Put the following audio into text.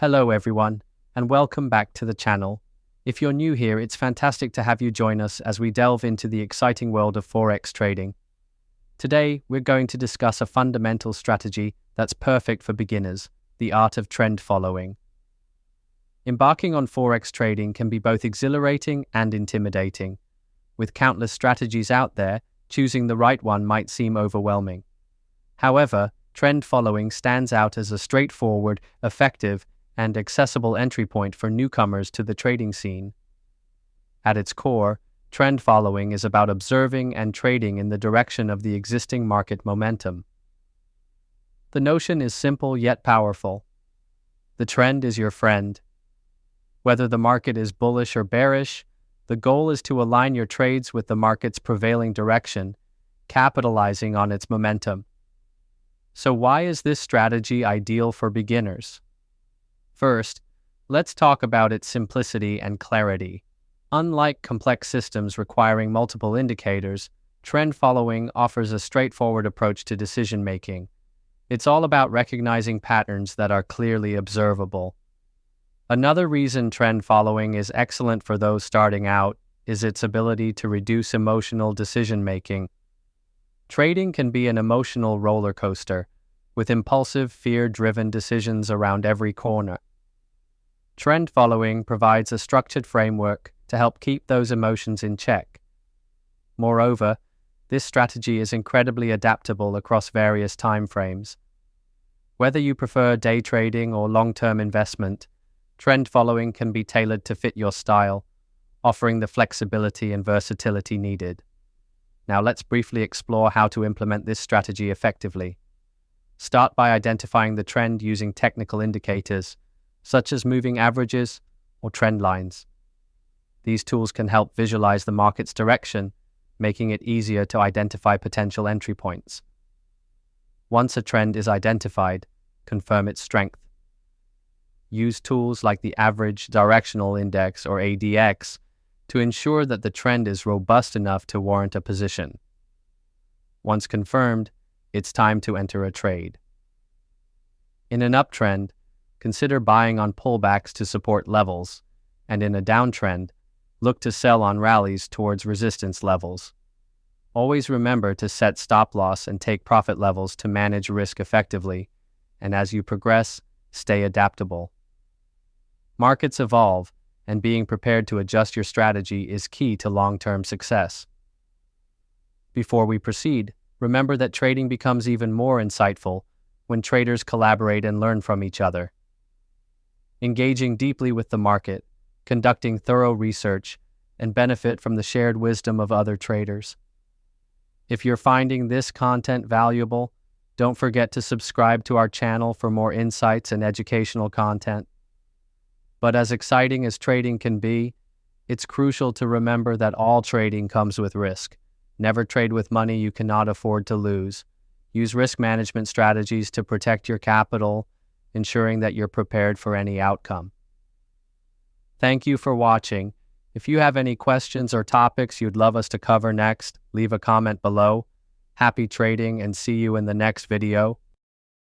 Hello everyone, and welcome back to the channel. If you're new here, it's fantastic to have you join us as we delve into the exciting world of Forex trading. Today, we're going to discuss a fundamental strategy that's perfect for beginners, the art of trend following. Embarking on Forex trading can be both exhilarating and intimidating. With countless strategies out there, choosing the right one might seem overwhelming. However, trend following stands out as a straightforward, effective, and accessible entry point for newcomers to the trading scene. At its core, trend following is about observing and trading in the direction of the existing market momentum. The notion is simple yet powerful. The trend is your friend. Whether the market is bullish or bearish, the goal is to align your trades with the market's prevailing direction, capitalizing on its momentum. So why is this strategy ideal for beginners? First, let's talk about its simplicity and clarity. Unlike complex systems requiring multiple indicators, trend following offers a straightforward approach to decision-making. It's all about recognizing patterns that are clearly observable. Another reason trend following is excellent for those starting out is its ability to reduce emotional decision-making. Trading can be an emotional roller coaster, with impulsive, fear-driven decisions around every corner. Trend following provides a structured framework to help keep those emotions in check. Moreover, this strategy is incredibly adaptable across various timeframes. Whether you prefer day trading or long-term investment, trend following can be tailored to fit your style, offering the flexibility and versatility needed. Now let's briefly explore how to implement this strategy effectively. Start by identifying the trend using technical indicators, such as moving averages or trend lines. These tools can help visualize the market's direction, making it easier to identify potential entry points. Once a trend is identified, confirm its strength. Use tools like the Average Directional Index or ADX to ensure that the trend is robust enough to warrant a position. Once confirmed, it's time to enter a trade. In an uptrend, consider buying on pullbacks to support levels, and in a downtrend, look to sell on rallies towards resistance levels. Always remember to set stop-loss and take profit levels to manage risk effectively, and as you progress, stay adaptable. Markets evolve, and being prepared to adjust your strategy is key to long-term success. Before we proceed, remember that trading becomes even more insightful when traders collaborate and learn from each other. Engaging deeply with the market, conducting thorough research, and benefit from the shared wisdom of other traders. If you're finding this content valuable, don't forget to subscribe to our channel for more insights and educational content. But as exciting as trading can be, it's crucial to remember that all trading comes with risk. Never trade with money you cannot afford to lose. Use risk management strategies to protect your capital, ensuring that you're prepared for any outcome. Thank you for watching. If you have any questions or topics you'd love us to cover next, leave a comment below. Happy trading and see you in the next video.